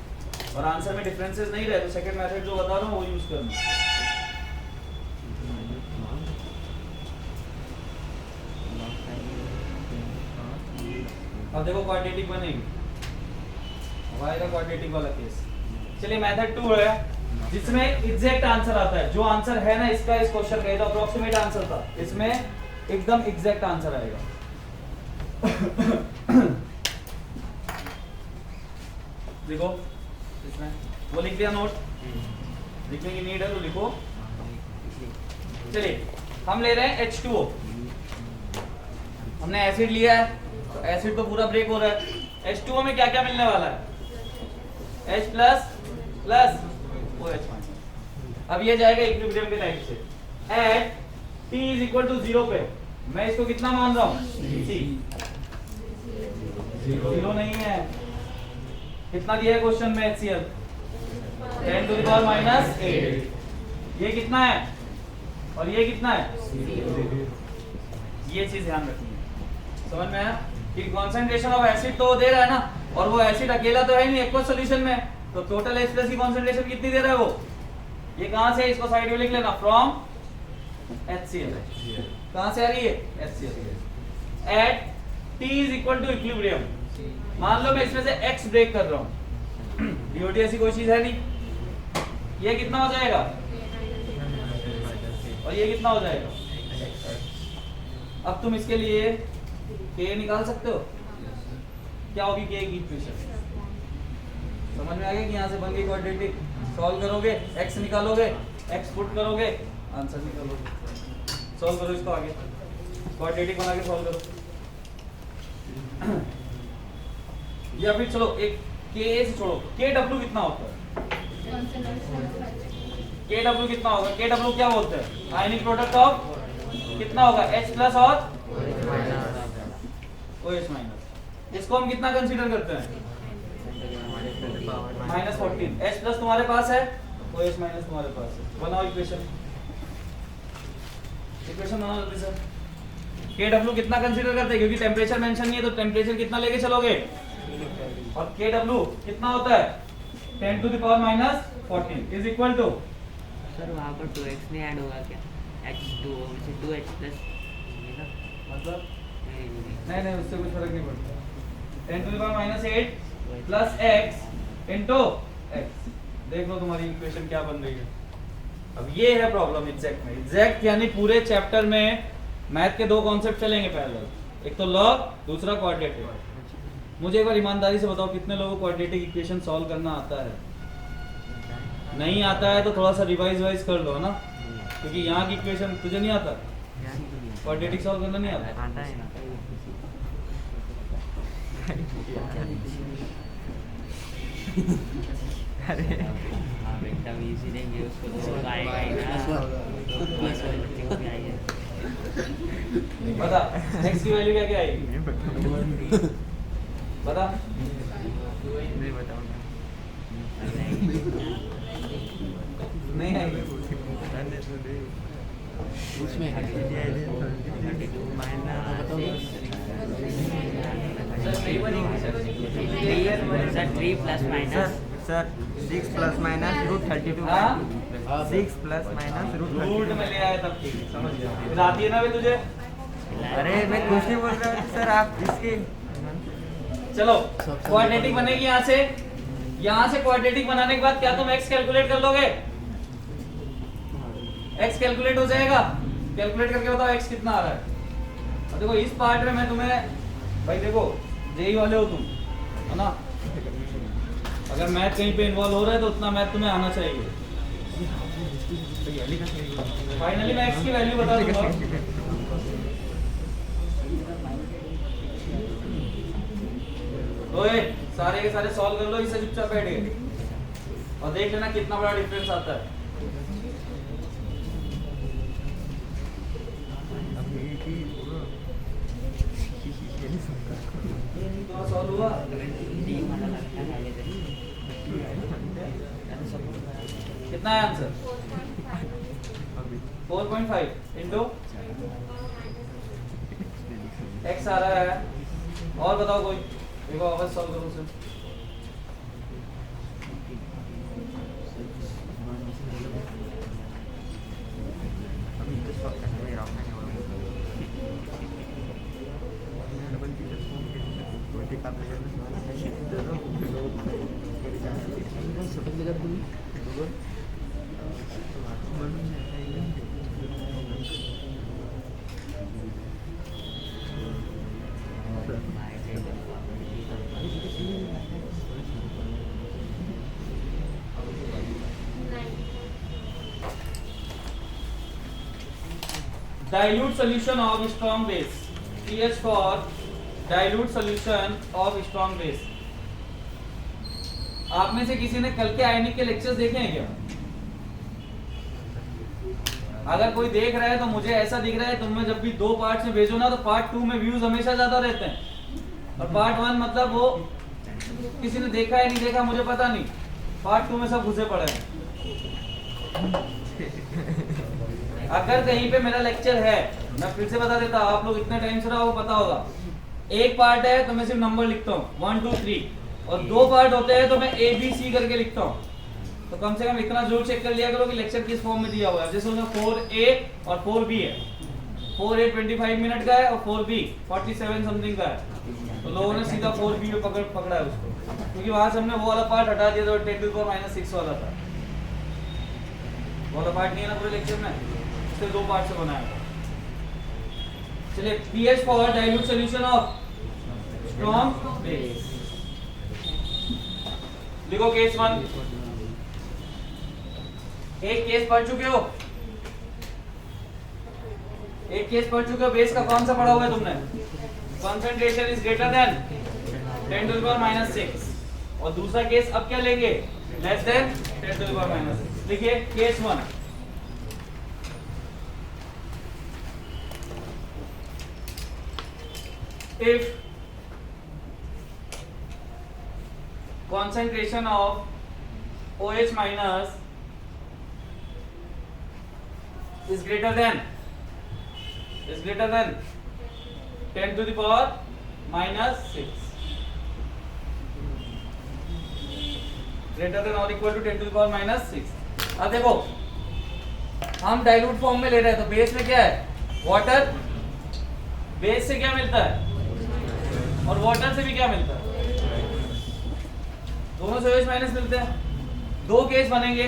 और आंसर में डिफरेंसेस नहीं रहे तो सेकंड मेथड जो बता रहा हूं वो यूज करना। अब देखो क्वाड्रेटिक बनेगी, आएगा क्वाड्रेटिक वाला केस। चलिए मेथड 2 है जिसमें एग्जैक्ट आंसर आता है, जो आंसर है ना इसका इस क्वेश्चन का, ये तो अप्रोक्सीमेट आंसर था, इसमें एकदम एग्जैक्ट आंसर आएगा। देखो इसमें वो लिख दिया नोट, लिखने की नीड है तो लिखो। चलिए हम ले रहे हैं H2O, हमने एसिड लिया है तो एसिड तो पूरा ब्रेक हो रहा है। H2O में क्या क्या मिलने वाला है? H plus plus OH minus. अब ये जाएगा इक्विलिब्रियम के टाइप से at T is equal to 0 पे, मैं इसको कितना मान रहा हूँ? C। 0 नहीं है, कितना दिया है क्वेश्चन में HCl? 10 to the power minus 8। ये कितना है और ये कितना है? ये चीज ध्यान रखनी है। समझ में आया कि कंसंट्रेशन ऑफ एसिड तो दे रहा है ना, और वो एसिड अकेला तो है नहीं एक्वस सॉल्यूशन में, तो टोटल H प्लस की कंसंट्रेशन कितनी दे रहा है वो? ये कहां से? इसको साइड में लिख लेना, फ्रॉम HCl। कहां से आ रही है? HCl। At T is equal to equilibrium, मान लो मैं इसमें से X ब्रेक कर रहा हूं, DOT ऐसी कोई चीज है नहीं, ये कितना हो जाएगा और ये कितना हो जाएगा? अब तुम इसके लिए K निकाल सकते हो, क्या होगी K की इक्वेशन? समझ में आ गया कि यहाँ से बन गई क्वाड्रेटिक। सॉल्व करोगे X निकालोगे, X पुट करोगे, आंसर निकालोगे। सॉल्व करो इसको आगे, क्वाड्रेटिक बना के सॉल्व करो। या फिर चलो एक K से छोड़ो, KW कितना होता है? KW कितना होगा? KW क्या बोलते हैं? आयनिक प्रोडक्ट ऑफ कितना होगा? H प्लस और OH माइनस। इसको हम कितना कंसीडर करते हैं? -14। H प्लस तुम्हारे पास है, OH माइनस तुम्हारे पास है। बनाओ इक्वेशन, इक्वेशन बनाओ जल्दी सर। KW कितना कंसीडर करते हैं? क्योंकि टेम्परेचर मेंशन नहीं है तो टेम्परेचर कितना लेके चलोगे? और KW कितना होता है? 10 to the power minus 14 is equal to, sir वहाँ पर 2x नहीं ऐड होगा क्या? H2O से 2H प्लस मतलब नहीं नहीं उससे कुछ फर्क नहीं पड़ता। 10 to the power minus 8 plus x into x। देख लो तुम्हारी इक्वेशन क्या बन रही है। अब ये है प्रॉब्लम एग्जैक्ट में। एग्जैक्ट यानी पूरे चैप्टर में मैथ के दो कॉन्सेप्ट चलेंगे पैरेलल, एक तो लॉग, दूसरा क्वाड्रेटिक। मुझे एक बार ईमानदारी से बताओ कितने लोगों को क्वाड्रेटिक इक्वेशन सॉल्व करना आता है? नहीं आता है तो थोड़ा सा रिवाइज कर लो ना, क्योंकि यहाँ की इक्वेशन तुझे नहीं आता, क्वाड्रेटिक सॉल्व करना नहीं आता। आता है ना। अरे हाँ बेटा इजी देंगे उसको तो आएगा ही ना। बता x की वैल्यू क्या क्या आएगी? बता। नहीं बताऊंगा। नहीं आएगी। उसमें है 32 minus sir 3 plus minus sir 6 plus minus root 32 हाँ? 6 प्लस माइनस रूट रूट में ले आया तब ठीक समझ गया। फिर आती है ना वे तुझे? अरे मैं कुछ नहीं बोल रहा हूँ सर, आप इसके चलो क्वाड्रेटिक बनेगी यहाँ से क्वाड्रेटिक बनाने के बाद क्या तुम x कैलकुलेट कर लोगे? x कैलकुलेट हो जाएगा कैलकुलेट करके बताओ x कितना आ रहा है। अब देखो इस पार्ट में मैं तुम्हें भाई देखो जेई वाले हो तुम, है ना, अगर मैथ कहीं पे इन्वॉल्व हो रहा है तो उतना मैथ तुम्हें आना चाहिए। फाइनली मैं x की वैल्यू बता दूंगा। ओए सारे के सारे सॉल्व कर लो, इससे चुपचाप बैठ गए और देख लेना कितना बड़ा डिफरेंस आता है। तो सॉल्व हुआ कितना है आंसर? 4.5 इंटू x आ रहा है। और बताओ कोई, देखो वापस सॉल्व करो उसे। Dilute solution of strong base. pH for dilute solution of strong base. आप में से किसी ने कल के आयनिक के लेक्चर्स देखे हैं क्या? अगर कोई देख रहा है तो मुझे ऐसा दिख रहा है तुम में जब भी दो पार्ट में भेजो ना तो पार्ट 2 में व्यूज हमेशा ज्यादा रहते हैं और पार्ट 1 मतलब वो किसी ने देखा है नहीं देखा मुझे पता नहीं, पार्ट 2 में सब घुसे पड़े हैं। अगर कहीं पे मेरा लेक्चर है, मैं फिर से बता देता, आप लोग इतने टाइम से रहो पता होगा, एक पार्ट है तो मैं सिर्फ नंबर लिखता हूँ 1 2 3 और दो पार्ट होते हैं तो मैं A B C करके लिखता हूँ। तो कम से कम इतना जरूर चेक कर लिया करो कि लेक्चर किस फॉर्म में दिया हुआ है। जैसे उसमें 4A और 4B है, 4A 25 मिनट का है और 4B 47 समथिंग का है, तो लोगों ने सीधा 4B पे पकड़ा है उसको, क्योंकि वहां से हमने वो वाला पार्ट हटा दिया तो 10 to the power -6 वाला था, वो वाला पार्ट नहीं है ना पूरे लेक्चर में, इससे दो पार्ट से बनाया है। चलिए pH for dilute solution of strong base, लिखो केस 1। एक केस पढ़ चुके हो, बेस का कौन सा पढ़ा हुआ है तुमने? Concentration is greater than 10 to the power -6 और दूसरा केस अब क्या लेंगे? Less than 10 to the power -6। लिखिए case 1। If concentration of OH minus is greater than 10 to the power -6, greater than or equal to 10 to the power -6। अब देखो हम डाइल्यूट फॉर्म में ले रहे हैं तो बेस में क्या है? वाटर। बेस से क्या मिलता है? और वाटर से भी क्या मिलता है? दोनों से OH माइनस मिलते हैं, दो केस बनेंगे।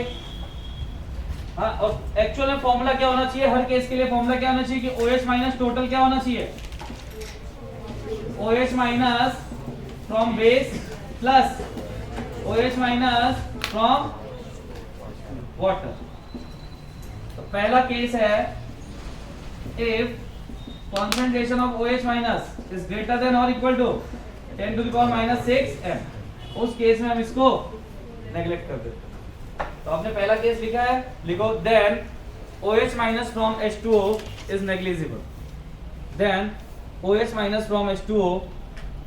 हाँ, और एक्चुअल में फॉर्मूला क्या होना चाहिए? हर केस के लिए फॉर्मूला क्या होना चाहिए कि OH माइनस टोटल क्या होना चाहिए? OH minus from base plus OH minus from water. तो पहला केस है if concentration of OH minus is greater than or equal to 10 to the power -6 m, उस केस में हम इसको नेग्लेक्ट कर देते हैं। तो आपने पहला केस लिखा है, लिखो then OH minus from H2O is negligible, then OH minus from H2O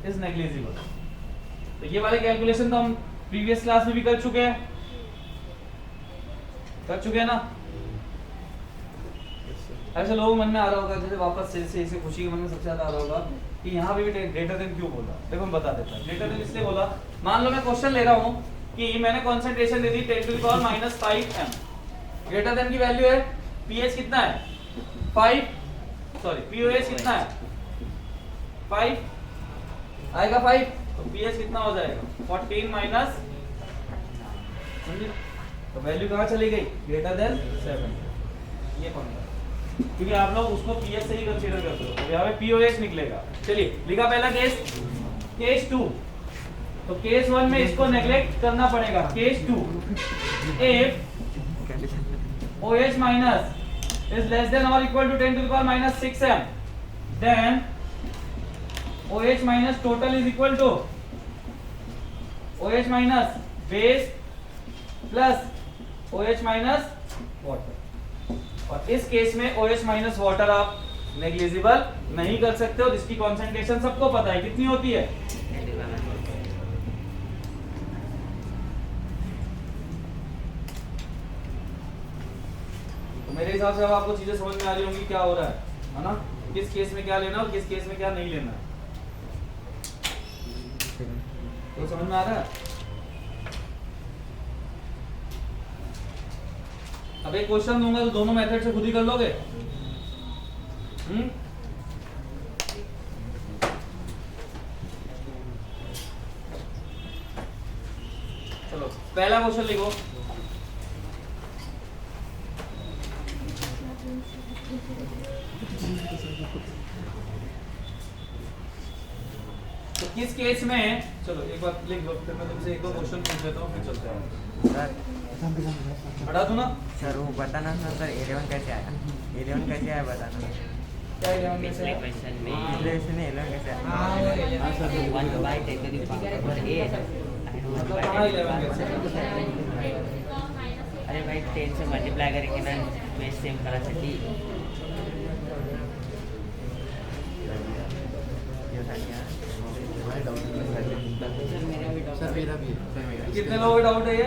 is negligible। तो ये वाले कैलकुलेशन तो हम प्रीवियस क्लास में भी कर चुके हैं ना। ऐसे लोगों मन में आ रहा होगा, जैसे वापस से इसे खुशी के मन में सबसे ज्यादा आ रहा होगा कि यहाँ पे भी ग्रेटर देन क्यों बोला। देखो मैं बता देता हूँ, ग्रेटर देन इसलिए बोला, मान लो मैं क्वेश्चन ले रहा हूँ कि मैंने concentration they the 10 to the power -5 m, greater than की वैल्यू है pH कितना है? 5, सॉरी pOH कितना है? 5 आएगा 5, तो pH कितना हो जाएगा? 14 माइनस, समझे? तो वैल्यू कहाँ चली गई? Greater than 7। ये फॉर्मूला क्योंकि आप लोग उसको पीएच से ही कंसीडर करते हो, तो यहाँ पे पीओएच निकलेगा। चलिए लिखा पहला केस, केस 2। तो केस 1 में इसको नेग्लेक्ट करना पड़ेगा। Case 2, if OH minus is less than or equal to 10 to the power minus 6m, then OH minus total is equal to OH minus base plus OH minus water। और इस केस में OH minus water आप नेग्लिजिबल नहीं कर सकते हो, जिसकी कॉन्सेंट्रेशन सबको पता है कितनी होती है। तो मेरे हिसाब से अब आपको चीजें समझ में आ रही होंगी क्या हो रहा है ना, किस केस में क्या लेना और किस केस में क्या नहीं लेना। तो समझ में आ रहा है। अब एक क्वेश्चन दूंगा तो दोनों मेथड से खुद ही कर लोगे। चलो पहला क्वेश्चन लिखो। तो किस केस में, चलो एक बार लिख लो, फिर मैं तुमसे एक दो क्वेश्चन पूछ लेता हूँ, फिर चलते हैं। सर हटा दूं ना? सर वो बताना था सर 11 कैसे आया, 11 कैसे आया बताना। क्या 11 कैसे पिछले है? क्वेश्चन में पिछले क्वेश्चन में 11 कैसे आया। 1 by 10 to the power 8 and 1 by कहाँ 10 to the 11 power कैसे? अरे भाई 10 से मल्टीप्लाई करेंगे ना बेस सेम करासाठी। सर मेरा भी है। कितने लोगों का डाउट है ये?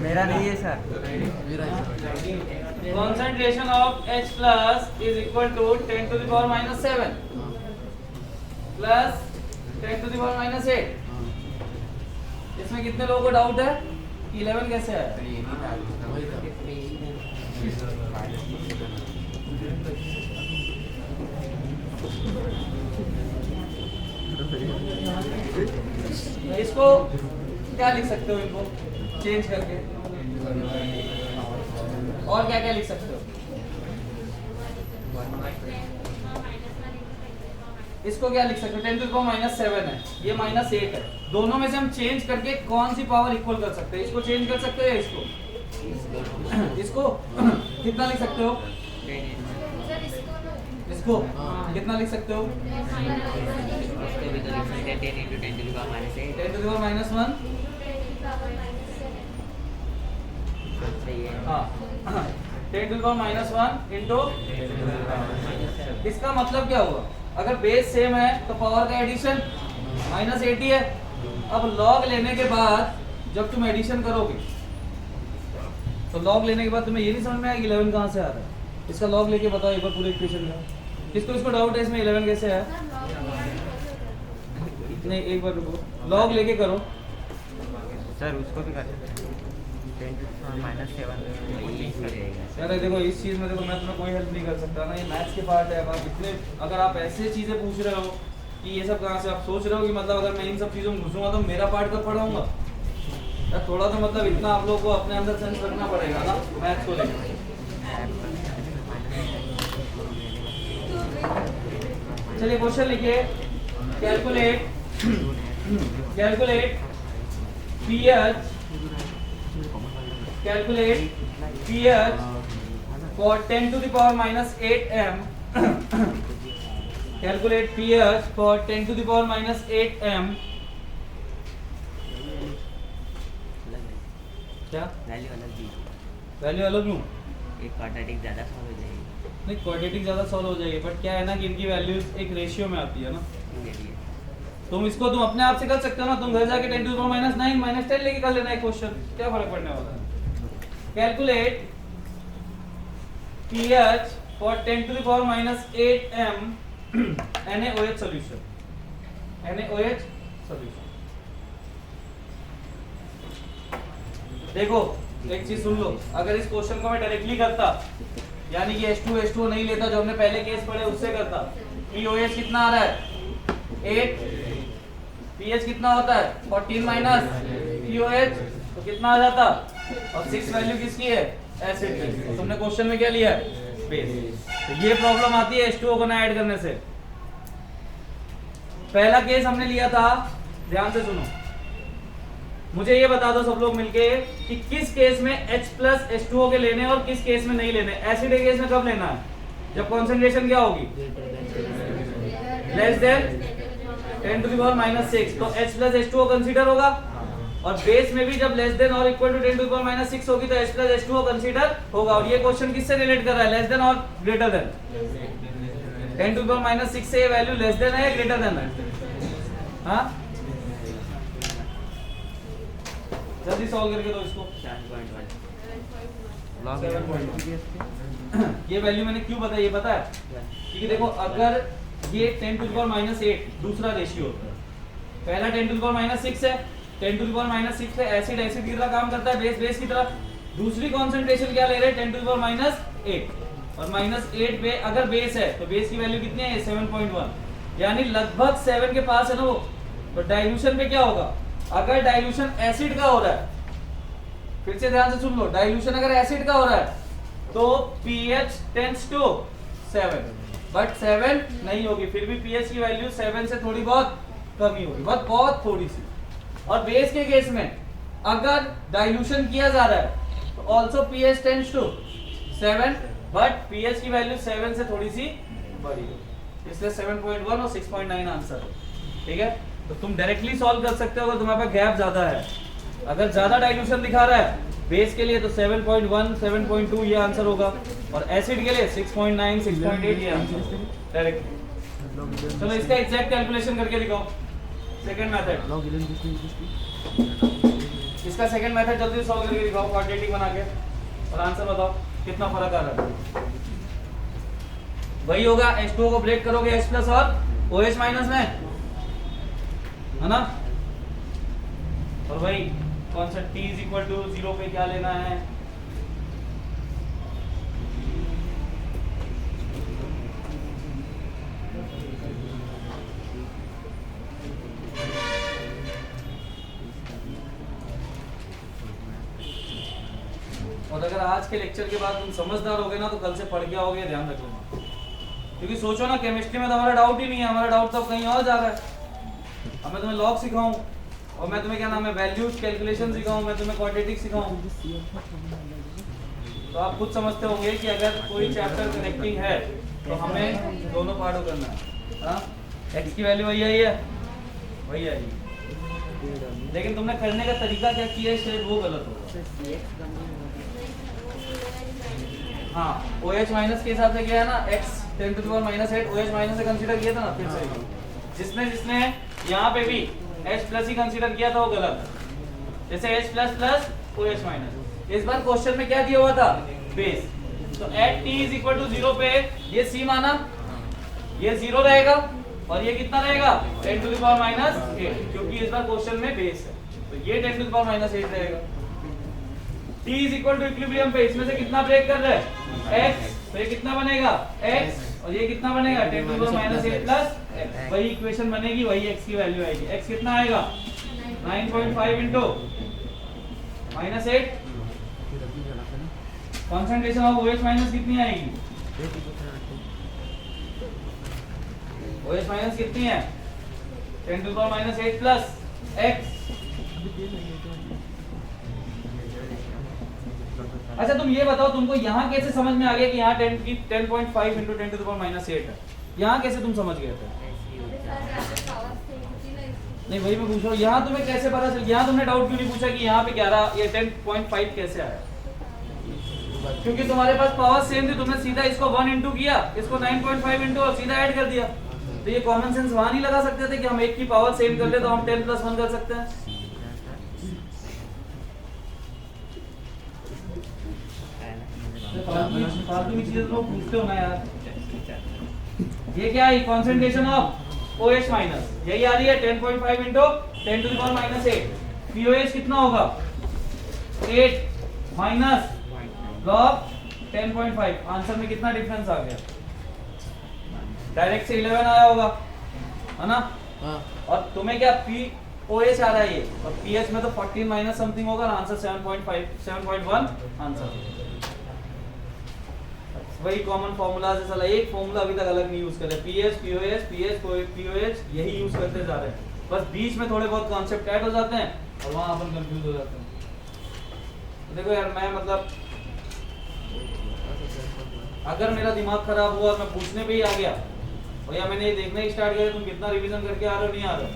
मेरा नहीं है सर। मेरा है। Concentration of H plus is equal to 10 to the power minus 7 plus 10 to the power minus 8। इसमें कितने लोगों को डाउट है 11 कैसे है? इसको क्या लिख सकते हो, इनको चेंज करके और क्या क्या लिख सकते हो? इसको क्या लिख सकते हो? 10 to the power minus 7 है, ये minus 8 है। दोनों में से हम चेंज करके कौन सी पावर इक्वल कर सकते हैं? इसको चेंज कर सकते हो या इसको? इसको कितना लिख सकते हो? इसको कितना लिख सकते हो? उसको भी तो लिख सकते हैं 10 into 10 to the power minus 8। 10 to the power minus 1। सही है। हाँ 10 to the power minus 1 into, इसका मतलब क्या हुआ? अगर बेस सेम है तो पावर का एडिशन माइनस 80 है। अब लॉग लेने के बाद जब तुम एडिशन करोगे तो लॉग लेने के बाद तुम्हें ये नहीं समझ में आएगा 11 कहाँ से आ रहा है। इसका लॉग लेके बताओ एक बार पूरे इक्वेशन का। किसको इसको डाउट है इसमें 11 कैसे है? नहीं एक बार रुको, लॉग लेके करो। सर उसको भी कर सकते हैं 10 to the power minus 7 वही हो जाएगा। यार देखो इस चीज में देखो मैं तुम्हें कोई हेल्प नहीं कर सकता ना, ये मैथ्स के पार्ट है। अब आप इतने, अगर आप ऐसे चीजें पूछ रहे हो कि ये सब कहाँ से, आप सोच रहे हो कि मतलब अगर मैं इन सब चीजों में घुसूंगा तो मेरा पार्ट कब पढ़ाऊंगा यार? थोड़ा तो मतलब इतना आप लोगों को अपने अंदर सेंस रखना पड़ेगा ना मैथ्स को लेकर। चलिए क्वेश्चन लिखिए। Calculate calculate pH calculate pH for 10 to the power minus 8 m calculate pH for 10 to the power minus 8 m क्या वैल्यू अलग दी, वैल्यू अलग लूँ? एक क्वाड्रेटिक ज़्यादा सॉल्व हो जाएगी। नहीं क्वाड्रेटिक ज़्यादा सॉल्व हो जाएगी, बट क्या है ना कि इनकी वैल्यूज एक रेशियो में आती है ना। तुम इसको तुम अपने आप से कर सकते हो ना, तुम घर जाके 10 to the power minus 9 minus 10 लेके कर लेना एक क्वेश्चन, क्या फर्क पड़ने वाला है। Calculate pH for 10 to the power minus 8 m NaOH solution। NaOH solution। देखो एक चीज सुन लो, अगर इस क्वेश्चन को मैं डायरेक्टली करता, यानी कि H2 नहीं लेता जो हमने पहले केस पढ़े उससे करता, POH कितना आ रहा है 8, pH कितना होता है 14 माइनस POH तो कितना आ जाता, और 6 वैल्यू किसकी है एसिड बेस। तुमने क्वेश्चन में क्या लिया है? बेस। तो ये प्रॉब्लम आती है H2O को ना ऐड करने से। पहला केस हमने लिया था, ध्यान से सुनो, मुझे ये बता दो सब लोग मिलके कि किस केस में H प्लस H2O के लेने और किस केस में नहीं लेने। एसिड के केस में कब लेना है? जब कॉन्सेंट्रेशन क्या होगी? Less than 10 to the power -6, तो H प्लस H2O कंसीडर होगा। और बेस में भी जब लेस देन और equal to 10 to the power -6 होगी तो H प्लस H2O कंसीडर होगा। और ये क्वेश्चन किससे रिलेट कर रहा है? लेस देन और greater than? 10 to the power -6 से ये वैल्यू लेस देन है या ग्रेटर देन है? हाँ, जल्दी सॉल्व करके दो इसको। 7.1 log 7.1 ये वैल्यू मैंने क्यों बताई ये पता है? क्योंकि देखो अगर ये 10 टू द पावर -8 दूसरा रेशियो, पहला 10 टू द पावर -6 है, 10 टू द पावर -6 पे एसिड एसिड की तरह काम करता है, बेस बेस की तरह। दूसरी कंसंट्रेशन क्या ले रहे हैं? 10 टू द पावर -8 और -8 पे अगर बेस है तो बेस की वैल्यू कितनी है? 7.1, यानी लगभग 7 के पास है ना वो। तो डाइल्यूशन पे क्या होगा? अगर डाइल्यूशन एसिड का हो रहा है, फिर से ध्यान से सुन लो, डाइल्यूशन अगर एसिड का हो रहा है तो pH टेंड्स टू 7, बट 7 नहीं होगी, फिर भी pH की वैल्यू 7 से थोड़ी बहुत कमी होगी, बहुत थोड़ी सी। और बेस के केस में अगर डाइल्यूशन किया जा रहा है तो also pH tends to 7, but pH की वैल्यू 7 से थोड़ी सी बड़ी होगी, इसलिए 7.1 और 6.9 आंसर है। ठीक है, तो तुम डायरेक्टली सॉल्व कर सकते हो अगर तुम्हारे पास गैप ज्यादा है। अगर ज्यादा डाइल्यूशन दिखा रहा है बेस के लिए तो 7.1 7.2 ये आंसर होगा, और एसिड के लिए 6.9 6.8 ये आंसर डायरेक्टली। चलो इसका एग्जैक्ट कैलकुलेशन करके दिखाओ, सेकंड मेथड। log 11 इसका सेकंड मेथड जल्दी सॉल्व करके दिखाओ, क्वाड्रेटिक बना के, और आंसर बताओ कितना फर्क आ रहा है। वही होगा, H2O को ब्रेक करोगे H प्लस और OH माइनस में, है ना? और वही कौन सा T इज इक्वल टू 0 पे क्या लेना है? और अगर आज के लेक्चर के बाद तुम समझदार होगे ना तो कल से पढ़ के आओगे, ध्यान रखना। क्योंकि सोचो ना, केमिस्ट्री में तो हमारा डाउट ही नहीं है, हमारा डाउट तो कहीं और जा रहा है। अब मैं तुम्हें लॉग सिखाऊं और मैं तुम्हें क्या नाम है वैल्यूज कैलकुलेशन सिखाऊं, मैं तुम्हें क्वाड्रेटिक सिखाऊं, तो आप खुद समझते होंगे कि अगर कोई चैप्टर कनेक्टिंग है तो हमें दोनों पार्टों करना है। हाँ, एक्स की वैल्यू वही आई है, वही आई है, लेकिन तुमने करने का तरीका क्या किया है शायद वो गलत होगा। हाँ, OH माइनस के हिसाब से किया है ना, x 10 to the power -8 OH minus से कंसीडर किया था ना, फिर से जिसने यहाँ पे भी H प्लस ही कंसीडर किया था वो गलत है। जैसे H plus plus OH minus, इस बार क्वेश्चन में क्या दिया हुआ था? बेस। तो at T is equal to 0 पे ये C माना, ये 0 रहेगा और ये कितना रहेगा? 10 टू द पावर -8, क्योंकि इस बार क्वेश्चन में बेस है तो ये 10 टू द पावर -8 रहेगा। T is equal to equilibrium पे इसमें से कितना ब्रेक कर रहे हैं? x, तो ये कितना बनेगा? x, और ये कितना बनेगा? 10 to the power -8 plus x। वही इक्वेशन बनेगी, वही x की वैल्यू आएगी। x कितना आएगा? 9.5 into -8, concentration of OH minus कितनी आएगी? OH माइनस कितनी है? 10 to the power -8 plus x। अच्छा तुम ये बताओ, तुमको यहाँ कैसे समझ में आ गया कि यहाँ 10.5 इंटू 10 टू द पावर -8 है? यहाँ कैसे तुम समझ गए थे? नहीं वही मैं पूछ रहा हूँ, यहाँ तुम्हें कैसे पता चल, यहाँ तुमने डाउट क्यों नहीं पूछा कि यहाँ पे 11 ये 10.5 कैसे आया? क्योंकि तुम्हारे पास पावर सेम थी, तुमने सीधा इसको 1 इंटू किया, इसको 9.5 इंटू और सीधा ऐड कर दिया। तो ये कॉमन सेंस वहां नहीं लगा सकते थे कि हम एक की पावर सेम कर ले तो हम 10 + 1 कर सकते हैं? फालतू की चीजें तो पूछते हो ना यार। ये क्या है? कंसंट्रेशन ऑफ OH माइनस, यही आ रही है 10.5 into 10 to the power -8। POH कितना होगा? 8 माइनस लॉग 10.5। आंसर में कितना डिफरेंस आ गया? डायरेक्ट से 11 आया होगा, है ना? और तुम्हें क्या POH आ रहा है ये, और PH में तो 14 माइनस समथिंग होगा, आंसर 7.5 7.1 आंसर। वही कॉमन फॉर्मूला से साला एक फॉर्मूला अभी तक अलग नहीं यूज कर रहे, पीएच पीओएच पीएच पीओएच यही यूज करते जा रहे हैं, बस बीच में थोड़े बहुत कॉन्सेप्ट ऐड हो जाते हैं और वहां अपन कंफ्यूज हो जाते हैं। तो देखो यार मैं मतलब अगर मेरा दिमाग खराब हुआ और मैं पूछने पे ही आ गया भैया मैंने ये देखना ही स्टार्ट किया तुम कितना रिवीजन करके आ रहे हो नहीं आ रहे हो,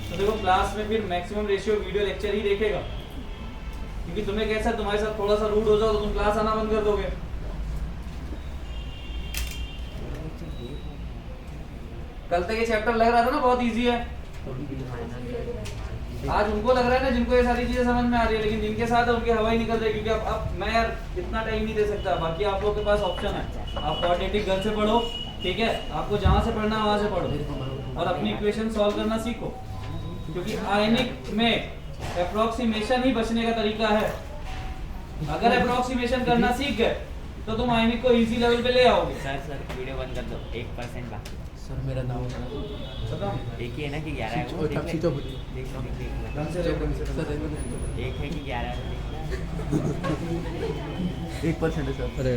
तो देखो क्लास में फिर मैक्सिमम रेशियो वीडियो लेक्चर ही देखेगा, क्योंकि तुम्हें कैसा तुम्हारे साथ थोड़ा सा रूड हो जाओ तो तुम क्लास आना बंद कर दोगे। कल तक ये चैप्टर लग रहा था ना बहुत इजी है, आज उनको लग रहा है ना जिनको ये सारी चीजें समझ में आ रही है, लेकिन जिनके साथ है उनकी हवा ही निकल रही है, क्योंकि अब मैं यार इतना टाइम नहीं दे सकता, बाकी आप लोगों के पास ऑप्शन है, आप क्वाड्रेटिक घर से पढ़ो, ठीक है, आपको जहाँ से पढ़ना है वहाँ से पढ़ो और अपनी इक्वेशन सॉल्व करना सीखो, क्योंकि आयनिक में अप्रोक्सीमेशन ही बचने का तरीका है। अगर अप्रोक्सीमेशन करना सीख गए तो तुम आयनिक को इजी लेवल पे ले आओगे। सर वीडियो बंद कर दो, 1% बाकी। सर मेरा नाम बताओ एक ही है ना कि 11 है वो? टैक्सी तो देख ले। ढंग से ले, ढंग से ले। सर एक है कि 11 है? 1% है सर। अरे